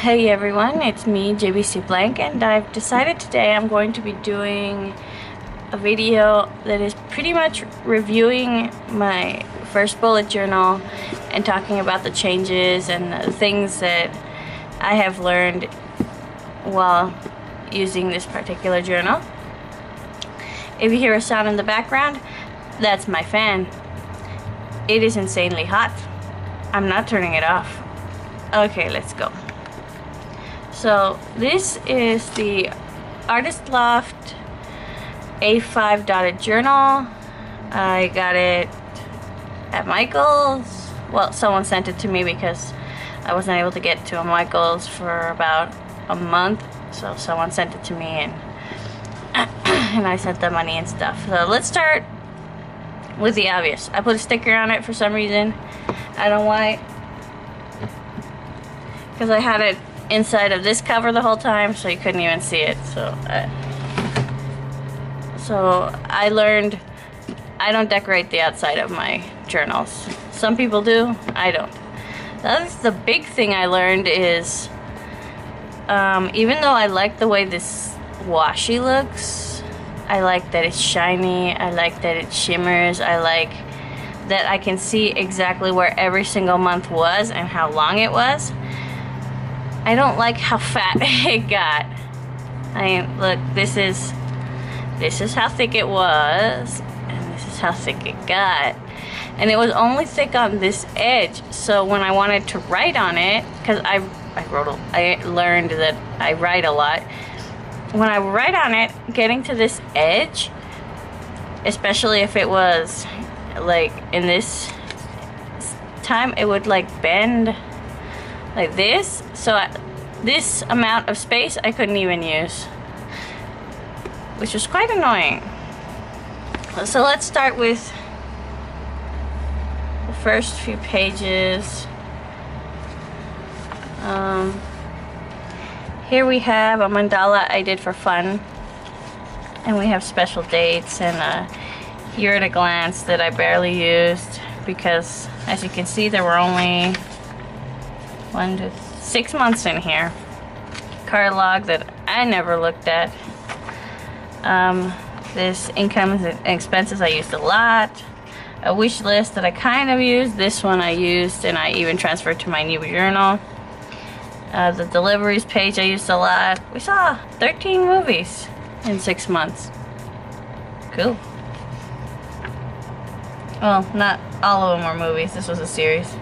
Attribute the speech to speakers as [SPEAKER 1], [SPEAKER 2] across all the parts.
[SPEAKER 1] Hey everyone, it's me, JBCBlank, and I've decided today I'm going to be doing a video that is pretty much reviewing my first bullet journal and talking about the changes and the things that I have learned while using this particular journal. If you hear a sound in the background, that's my fan. It is insanely hot. I'm not turning it off. Okay, let's go. So this is the Artist Loft A5 dotted journal. I got it at Michael's. Well, someone sent it to me because I wasn't able to get to a Michael's for about a month. So someone sent it to me and I sent the money and stuff. So let's start with the obvious. I put a sticker on it for some reason. I don't know why. Because I had it inside of this cover the whole time, so you couldn't even see it. So I learned I don't decorate the outside of my journals. Some people do, I don't. That's the big thing I learned is even though I like the way this washi looks, I like that it's shiny, I like that it shimmers, I like that I can see exactly where every single month was and how long it was. I don't like how fat it got. I mean, look, this is how thick it was, and this is how thick it got. And it was only thick on this edge, so when I wanted to write on it, because I learned that I write a lot. When I write on it, getting to this edge, especially if it was like in this time, it would like bend like this, so this amount of space I couldn't even use, which was quite annoying. So let's start with the first few pages. Here we have a mandala I did for fun, and we have special dates and a year at a glance that I barely used because, as you can see, there were only 6 months in here. Card log that I never looked at. This incomes and expenses I used a lot. A wish list that I kind of used. This one I used and I even transferred to my new journal. The deliveries page I used a lot. We saw 13 movies in 6 months. Cool. Well, not all of them were movies. This was a series.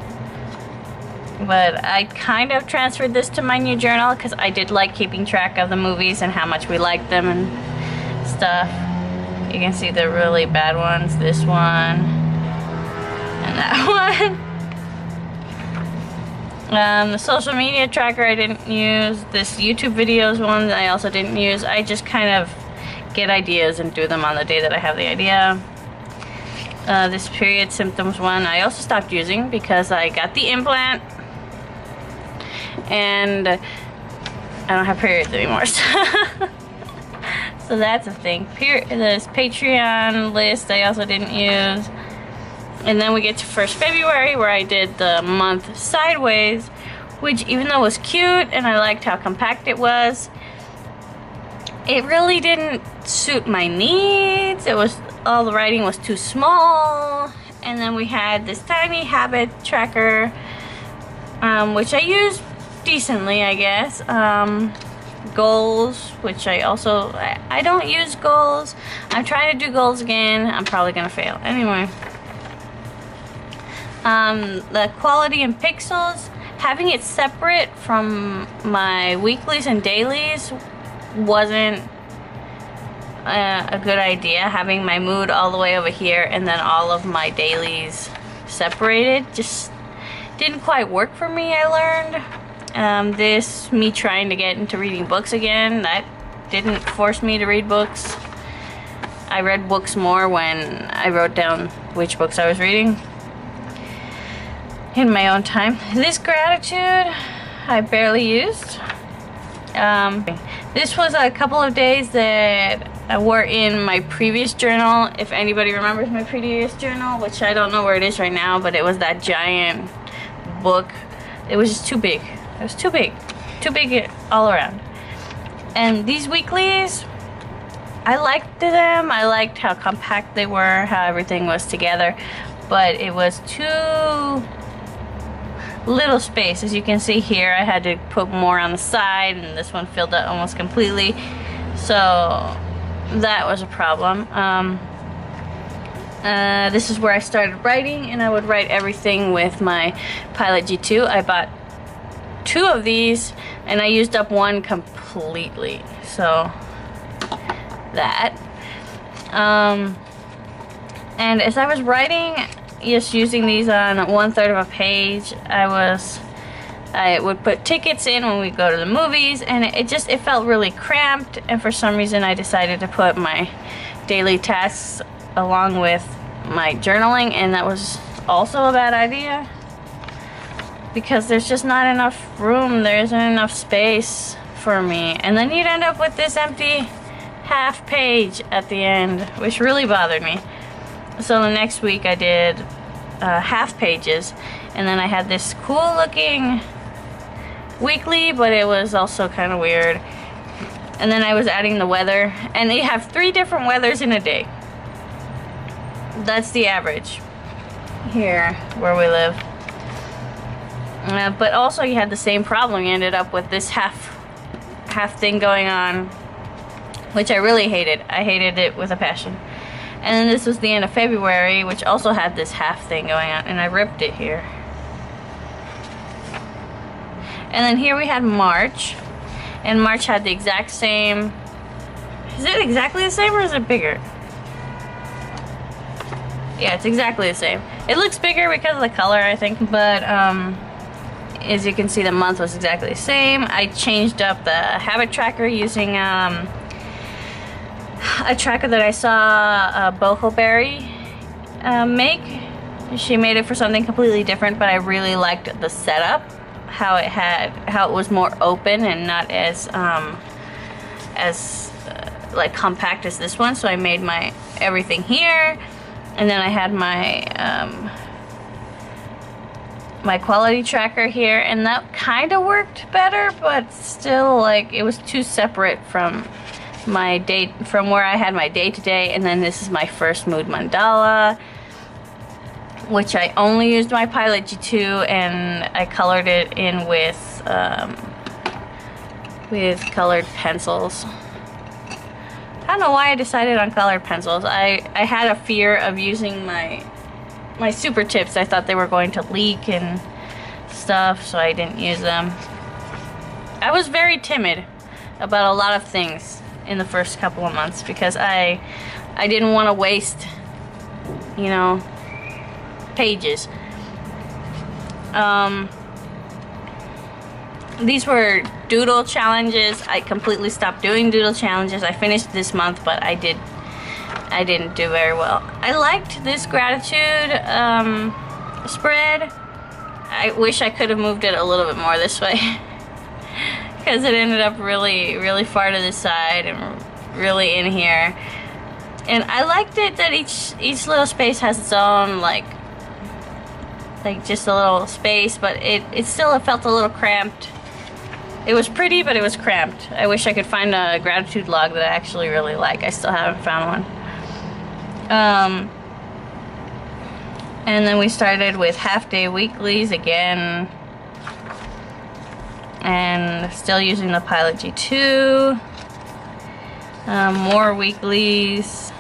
[SPEAKER 1] But I kind of transferred this to my new journal because I did like keeping track of the movies and how much we liked them and stuff. You can see the really bad ones, this one and that one. The social media tracker I didn't use. This YouTube videos one I also didn't use. I just kind of get ideas and do them on the day that I have the idea. This period symptoms one I also stopped using because I got the implant and I don't have periods anymore. So that's a thing. This Patreon list I also didn't use. And then we get to 1st February where I did the month sideways, which even though it was cute and I liked how compact it was, it really didn't suit my needs. It was, all the writing was too small. And then we had this tiny habit tracker, which I used decently, I guess. Goals, which I don't use goals. I'm trying to do goals again. I'm probably gonna fail. Anyway. The quality in pixels, having it separate from my weeklies and dailies wasn't a good idea. Having my mood all the way over here and then all of my dailies separated just didn't quite work for me, I learned. Me trying to get into reading books again, that didn't force me to read books. I read books more when I wrote down which books I was reading in my own time. This gratitude I barely used. This was a couple of days that were in my previous journal. If anybody remembers my previous journal, which I don't know where it is right now, but it was that giant book. It was just too big. It was too big too big all around. And these weeklies, I liked them. I liked how compact they were, how everything was together, but it was too little space. As you can see here, I had to put more on the side, and this one filled up almost completely, so that was a problem. This is where I started writing, and I would write everything with my Pilot G2. I bought 2 of these, and I used up one completely, so that. And as I was writing, just using these on 1/3 of a page, I would put tickets in when we go to the movies, and it felt really cramped, and for some reason I decided to put my daily tasks along with my journaling, and that was also a bad idea because there's just not enough room, there isn't enough space for me, and then you'd end up with this empty half page at the end, which really bothered me. So the next week I did half pages, and then I had this cool looking weekly, but it was also kind of weird. And then I was adding the weather, and they have 3 different weathers in a day. That's the average here where we live. But also you had the same problem. You ended up with this half thing going on, which I really hated. I hated it with a passion. And then this was the end of February, which also had this half thing going on, and I ripped it here. And then here we had March, and March had the exact same. Is it exactly the same, or is it bigger? Yeah, it's exactly the same. It looks bigger because of the color, I think, but as you can see, the month was exactly the same. I changed up the habit tracker using a tracker that I saw Boho Berry make. She made it for something completely different, but I really liked the setup, how it was more open and not as like compact as this one. So I made my everything here, and then I had my my quality tracker here, and that kind of worked better, but still, like, it was too separate from my day, from where I had my day-to-day. And then this is my first mood mandala, which I only used my Pilot G2, and I colored it in with colored pencils. I don't know why I decided on colored pencils. I had a fear of using my super tips. I thought they were going to leak and stuff, so I didn't use them. I was very timid about a lot of things in the first couple of months because I didn't want to waste, you know, pages. These were doodle challenges. I completely stopped doing doodle challenges. I finished this month, but I didn't do very well. I liked this gratitude spread. I wish I could have moved it a little bit more this way because it ended up really far to the side and really in here. And I liked it that each little space has its own like just a little space, but it still felt a little cramped. It was pretty, but it was cramped. I wish I could find a gratitude log that I actually really like. I still haven't found one. And then we started with half-day weeklies again, and still using the Pilot G2. More weeklies,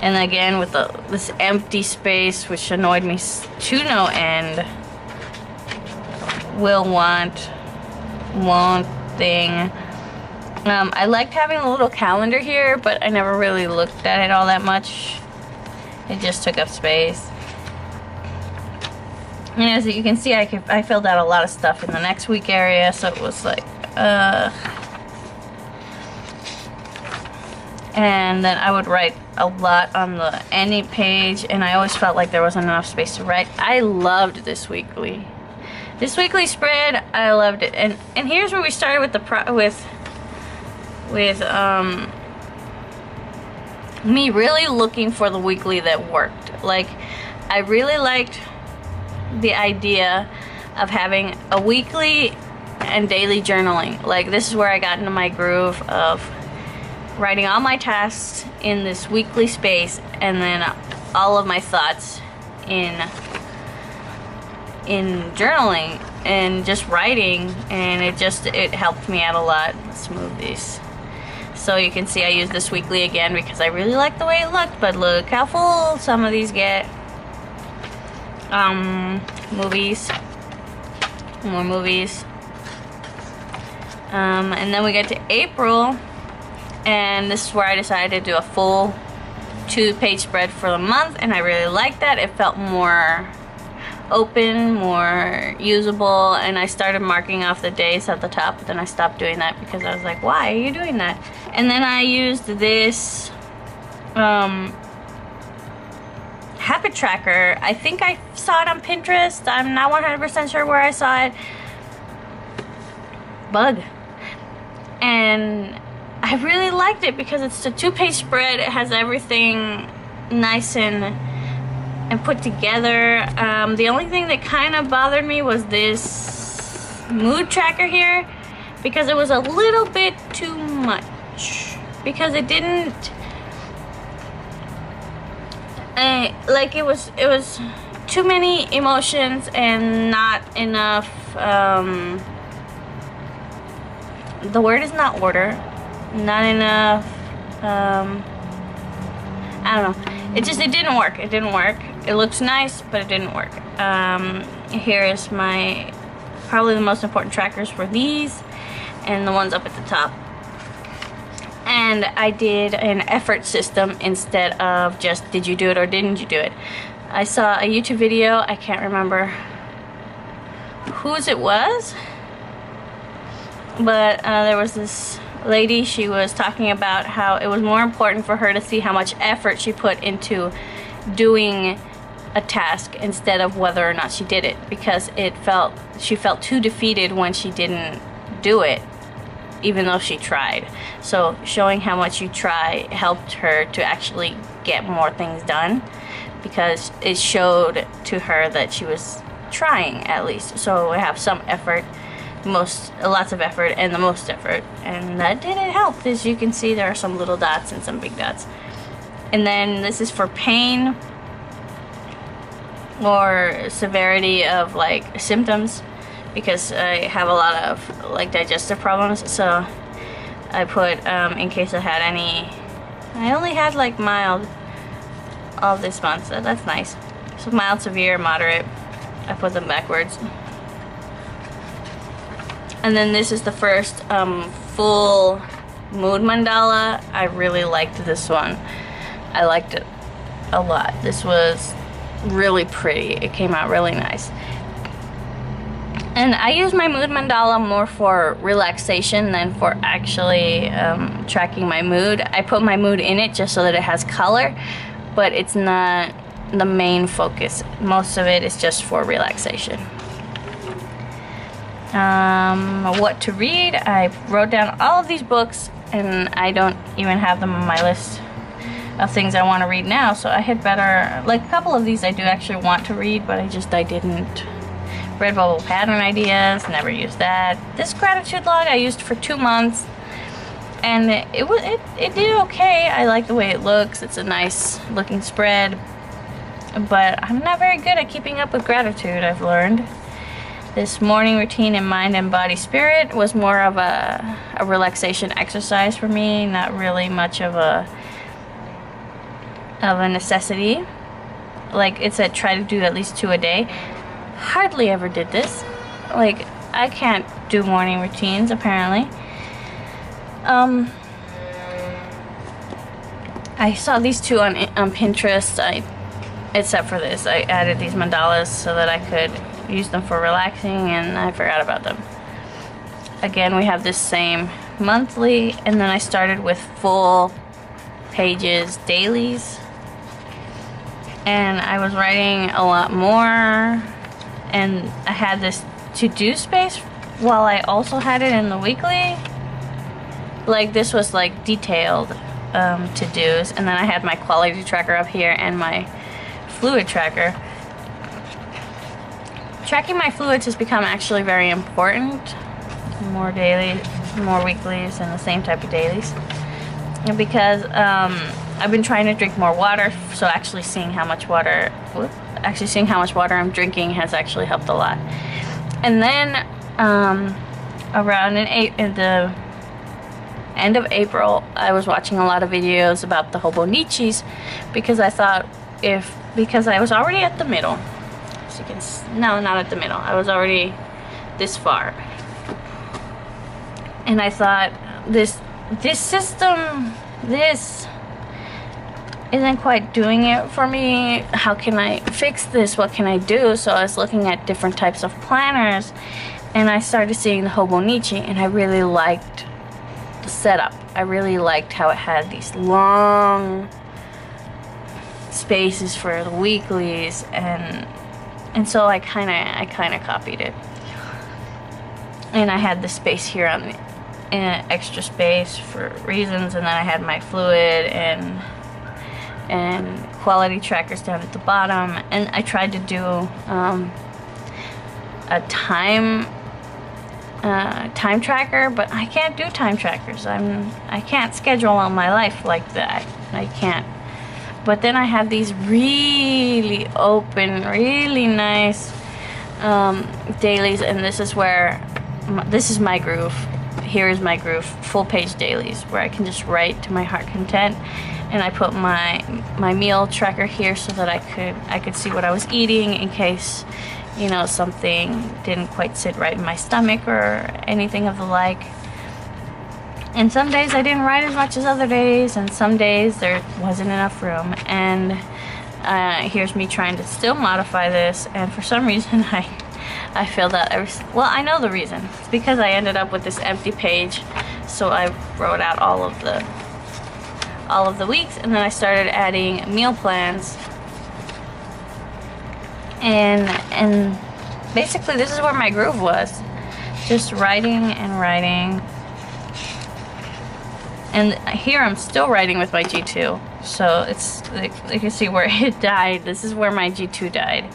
[SPEAKER 1] and again with this empty space, which annoyed me to no end. Will want thing. I liked having a little calendar here, but I never really looked at it all that much. It just took up space. And as you can see, I filled out a lot of stuff in the next week area, so it was like, and then I would write a lot on the ending page, and I always felt like there wasn't enough space to write. I loved this weekly. This weekly spread, I loved it. And here's where we started with me really looking for the weekly that worked. Like, I really liked the idea of having a weekly and daily journaling. Like, this is where I got into my groove of writing all my tasks in this weekly space, and then all of my thoughts in journaling and just writing, and it helped me out a lot. Let's move these. So you can see I use this weekly again because I really like the way it looked, but look how full some of these get. Movies. More movies. And then we get to April, and this is where I decided to do a full 2-page spread for the month, and I really liked that. It felt more open, more usable, and I started marking off the days at the top, but then I stopped doing that because I was like, why are you doing that? And then I used this habit tracker. I think I saw it on Pinterest. I'm not 100% sure where I saw it. Bug. And I really liked it because it's a 2-page spread. It has everything nice and put together. The only thing that kind of bothered me was this mood tracker here, because it was a little bit too much, because it didn't like it was too many emotions and not enough the word is not order, not enough I don't know, it didn't work. It didn't work. It looks nice, but it didn't work. Here is my, probably the most important trackers for these, and the ones up at the top. And I did an effort system instead of just did you do it or didn't you do it. I saw a YouTube video, I can't remember whose it was, but there was this lady, she was talking about how it was more important for her to see how much effort she put into doing a task instead of whether or not she did it, because she felt too defeated when she didn't do it, even though she tried. So showing how much you try helped her to actually get more things done, because it showed to her that she was trying at least. So I have some effort, lots of effort, and the most effort, and that did help. As you can see, there are some little dots and some big dots. And then this is for pain or severity of like symptoms, because I have a lot of like digestive problems. So I put in case I had any. I only had like mild all this month, so that's nice. So mild, severe, moderate. I put them backwards. And then this is the first full mood mandala. I really liked this one. I liked it a lot. This was really pretty. It came out really nice. And I use my mood mandala more for relaxation than for actually tracking my mood. I put my mood in it just so that it has color, but it's not the main focus. Most of it is just for relaxation. What to read. I wrote down all of these books, and I don't even have them on my list of things I want to read now, so I had better, like a couple of these I do actually want to read, but I didn't. Redbubble pattern ideas, never used that. This gratitude log I used for 2 months, and it did okay. I like the way it looks. It's a nice looking spread, but I'm not very good at keeping up with gratitude, I've learned. This morning routine in mind and body spirit was more of a relaxation exercise for me, not really much of a necessity. Like it said, try to do at least 2 a day. Hardly ever did this. Like, I can't do morning routines apparently. I saw these 2 on Pinterest. Except for this, I added these mandalas so that I could use them for relaxing, and I forgot about them. Again, we have this same monthly, and then I started with full pages dailies, and I was writing a lot more, and I had this to-do space while I also had it in the weekly. Like, this was like detailed to-dos, and then I had my quality tracker up here and my fluid tracker. tracking my fluids has become actually very important. More daily, more weeklies, and the same type of dailies. And because I've been trying to drink more water, so actually seeing how much water I'm drinking has actually helped a lot. And then around in the end of April, I was watching a lot of videos about the hobonichis because I thought because I was already at the middle. So you can, no, not at the middle. I was already this far. And I thought this system, this isn't quite doing it for me. How can I fix this? What can I do? So I was looking at different types of planners, and I started seeing the hobonichi, and I really liked the setup. I really liked how it had these long spaces for the weeklies, and so I kind of copied it. And I had the space here on the extra space for reasons, and then I had my fluid and quality trackers down at the bottom, and I tried to do a time tracker, but I can't do time trackers. I can't schedule all my life like that. I can't. But then I have these really open, really nice dailies, and this is my groove. Here is my groove, full page dailies, where I can just write to my heart content. And I put my meal tracker here so that I could see what I was eating in case, you know, something didn't quite sit right in my stomach or anything of the like. And some days I didn't write as much as other days, and some days there wasn't enough room. And here's me trying to still modify this, and for some reason I filled out well, I know the reason. It's because I ended up with this empty page, so I wrote out all of the weeks, and then I started adding meal plans, and basically this is where my groove was, just writing and writing. And here I'm still writing with my G2, so it's like you can see where it died. This is where my G2 died,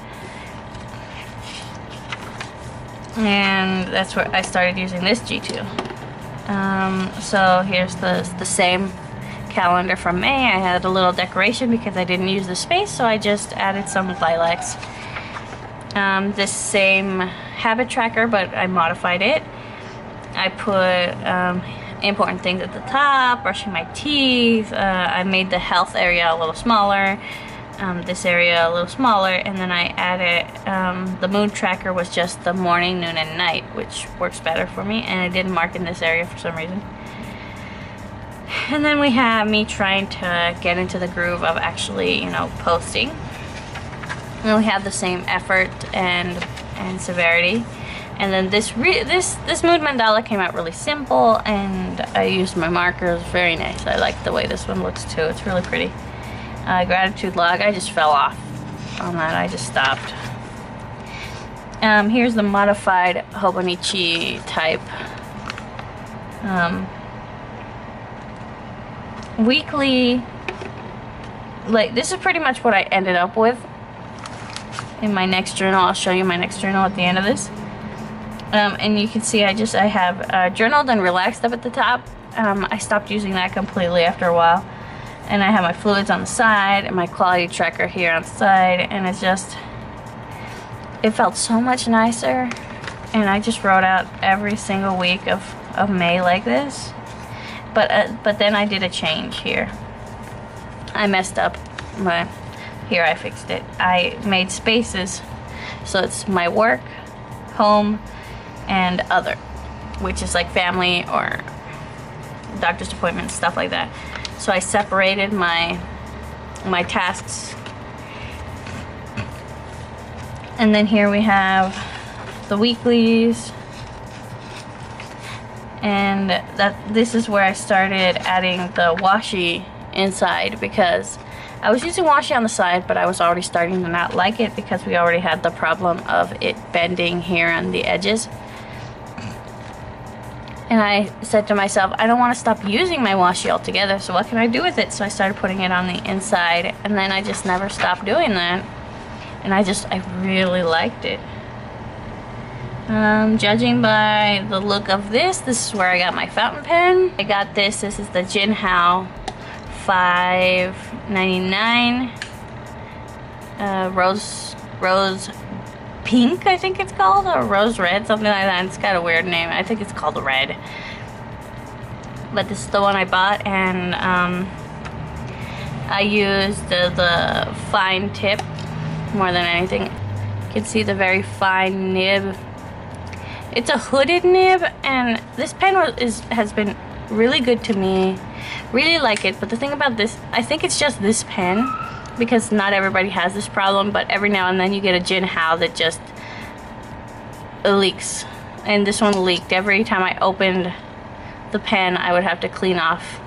[SPEAKER 1] and that's where I started using this G2. So here's the same calendar from May. I had a little decoration because I didn't use the space, so I just added some lilacs. This same habit tracker, but I modified it. I put important things at the top, brushing my teeth. I made the health area a little smaller, this area a little smaller, and then I added the mood tracker was just the morning, noon, and night, which works better for me, and I didn't mark in this area for some reason. And then we have me trying to get into the groove of actually, you know, posting. And we have the same effort and severity. And then this mood mandala came out really simple, and I used my markers. Very nice. I like the way this one looks too. It's really pretty. Gratitude log. I just fell off on that. I just stopped. Here's the modified hobonichi type. Weekly, like, this is pretty much what I ended up with in my next journal. I'll show you my next journal at the end of this. And you can see I have journaled and relaxed up at the top. I stopped using that completely after a while. And I have my fluids on the side and my quality tracker here on the side, and it felt so much nicer. And I just wrote out every single week of May like this. But then I did a change here. I messed up, but here I fixed it. I made spaces, so it's my work, home, and other, which is like family or doctor's appointments, stuff like that. So I separated my tasks. And then here we have the weeklies. And this is where I started adding the washi inside, because I was using washi on the side, but I was already starting to not like it because we already had the problem of it bending here on the edges. And I said to myself, I don't want to stop using my washi altogether, so what can I do with it? So I started putting it on the inside, and then I just never stopped doing that. And I really liked it. Judging by the look of this is where I got my fountain pen. I got this is the Jinhao $5.99 rose pink, I think it's called, or rose red, something like that. It's got a weird name. I think it's called red. But this is the one I bought, and I used the fine tip more than anything. You can see the very fine nib. It's a hooded nib, and this pen has been really good to me. Really like it, but the thing about this, I think it's just this pen, because not everybody has this problem, but every now and then you get a Jinhao that just leaks. And this one leaked. Every time I opened the pen, I would have to clean off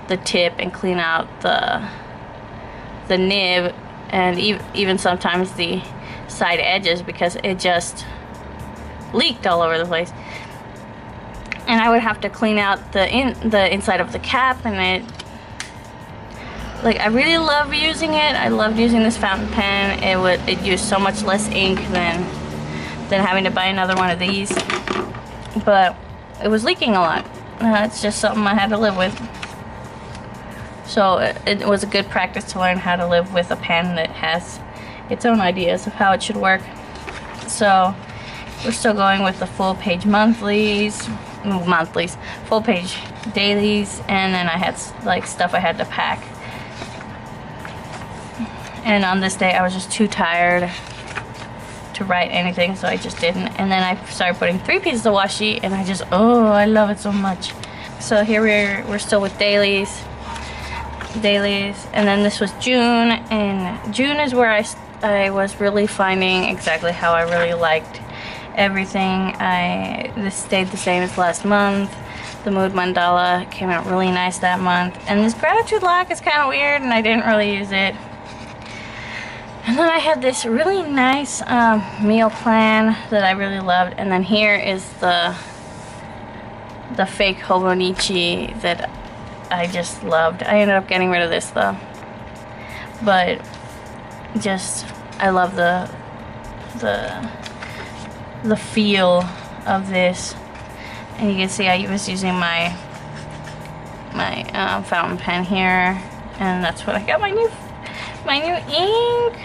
[SPEAKER 1] the tip and clean out the nib, and even sometimes the side edges, because it just leaked all over the place. And I would have to clean out the inside of the cap, and I really love using it. I loved using this fountain pen. It used so much less ink than having to buy another one of these, but it was leaking a lot. It's just something I had to live with. So it was a good practice to learn how to live with a pen that has its own ideas of how it should work. So we're still going with the full page full page dailies, and then I had like stuff I had to pack. And on this day I was just too tired to write anything, so I just didn't. And then I started putting 3 pieces of washi, and I love it so much. So here we're still with dailies, and then this was June, and June is where I was really finding exactly how I really liked everything. This stayed the same as last month. The mood mandala came out really nice that month, and this gratitude lock is kind of weird, and I didn't really use it. And then I had this really nice meal plan that I really loved, and then here is the fake Hobonichi that I just loved. I ended up getting rid of this though, but just I love the feel of this. And you can see I was using my fountain pen here, and that's what I got, my new ink.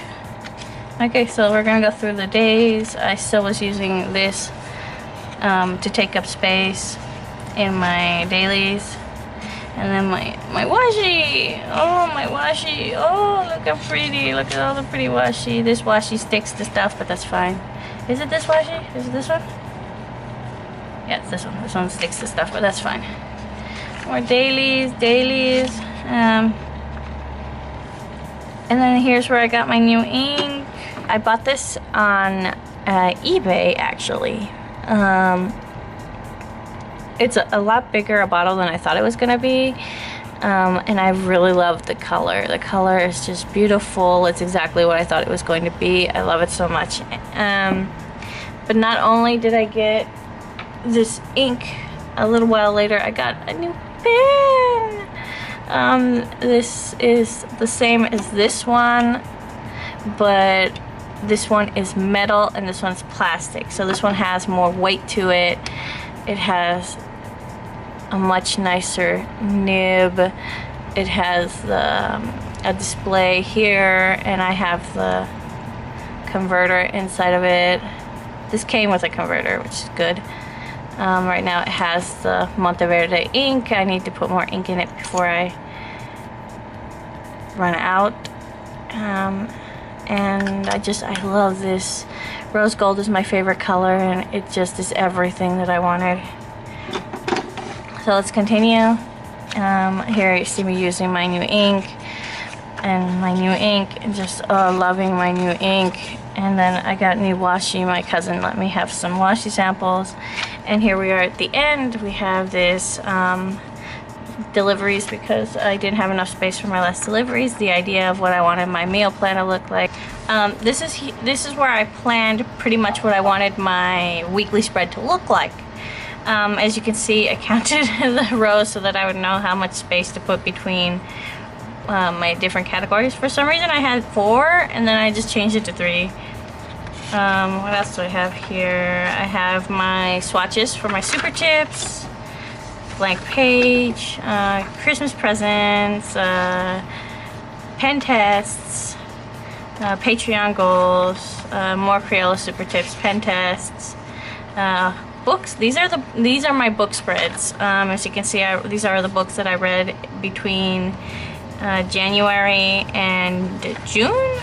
[SPEAKER 1] Okay, so we're gonna go through the days. I still was using this to take up space in my dailies. And then my washi. Oh, my washi. Oh, look how pretty. Look at all the pretty washi. This washi sticks to stuff, but that's fine. Is it this washi? Is it this one? Yeah, it's this one. This one sticks to stuff, but that's fine. More dailies. And then here's where I got my new ink. I bought this on eBay, actually. It's a lot bigger a bottle than I thought it was gonna be, and I really love the color. The color is just beautiful. It's exactly what I thought it was going to be. I love it so much. But not only did I get this ink, a little while later I got a new pen. This is the same as this one, but this one is metal and this one's plastic. So this one has more weight to it. It has a much nicer nib. It has a display here, and I have the converter inside of it. This came with a converter, which is good. Right now it has the Monteverde ink. I need to put more ink in it before I run out. And I love this. Rose gold is my favorite color, and it just is everything that I wanted. So let's continue. Here you see me using my new ink, and just loving my new ink. And then I got new washi. My cousin let me have some washi samples. And here we are at the end. We have this deliveries, because I didn't have enough space for my last deliveries. The idea of what I wanted my meal plan to look like. This is where I planned pretty much what I wanted my weekly spread to look like. As you can see, I counted the rows so that I would know how much space to put between my different categories. For some reason I had 4, and then I just changed it to 3. What else do I have here? I have my swatches for my super tips, blank page, Christmas presents, pen tests, Patreon goals, more Crayola super tips, pen tests, books. These are my book spreads. As you can see, these are the books that I read between January and June.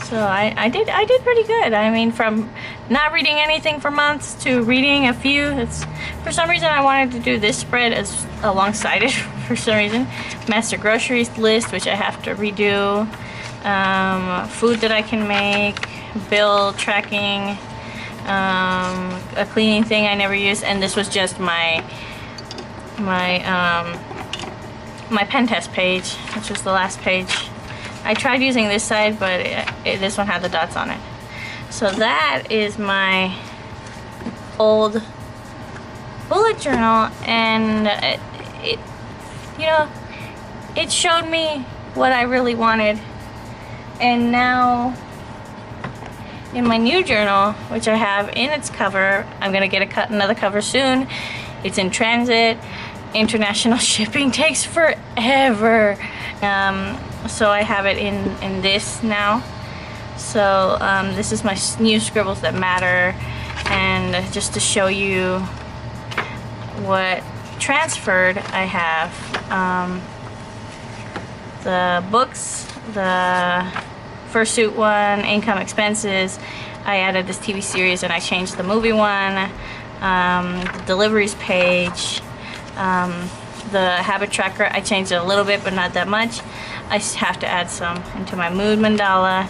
[SPEAKER 1] So I did pretty good. I mean, from not reading anything for months to reading a few. For some reason I wanted to do this spread as alongside it for some reason. Master groceries list, which I have to redo. Food that I can make, bill tracking, a cleaning thing I never used, and this was just my pen test page, which was the last page. I tried using this side, but this one had the dots on it. So that is my old bullet journal, and it you know, it showed me what I really wanted. And now in my new journal, which I have in its cover, I'm gonna get another cover soon. It's in transit. International shipping takes forever. So I have it in this now. So this is my new Scribbles That Matter, and just to show you what transferred, I have the books, the fursuit one, income expenses. I added this TV series and I changed the movie one, the deliveries page, the habit tracker. I changed it a little bit, but not that much. I have to add some into my mood mandala.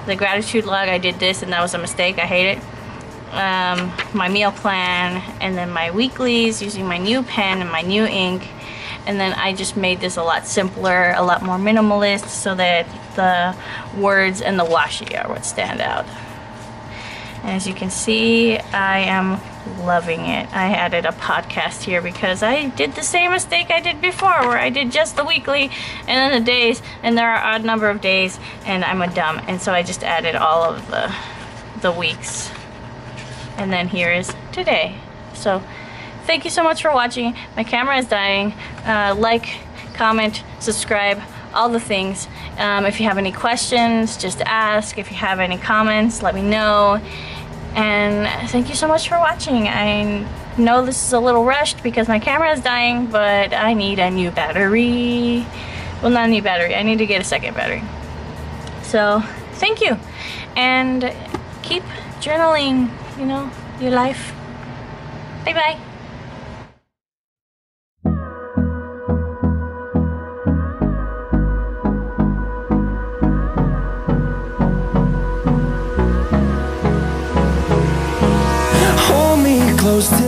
[SPEAKER 1] The gratitude log, I did this and that was a mistake. I hate it. My meal plan, and then my weeklies using my new pen and my new ink. And then I just made this a lot simpler, a lot more minimalist, so that the words and the washi are what stand out. And as you can see, I am loving it. I added a podcast here because I did the same mistake I did before, where I did just the weekly and then the days, and there are odd number of days, and I'm a dumb, and so I just added all of the weeks. And then here is today. So thank you so much for watching. My camera is dying. Like, comment, subscribe, all the things. If you have any questions, just ask. If you have any comments, let me know. And thank you so much for watching. I know this is a little rushed because my camera is dying, but I need a new battery. Well, not a new battery. I need to get a second battery. So thank you. And keep journaling, you know, your life. Bye-bye.
[SPEAKER 2] Hold me close to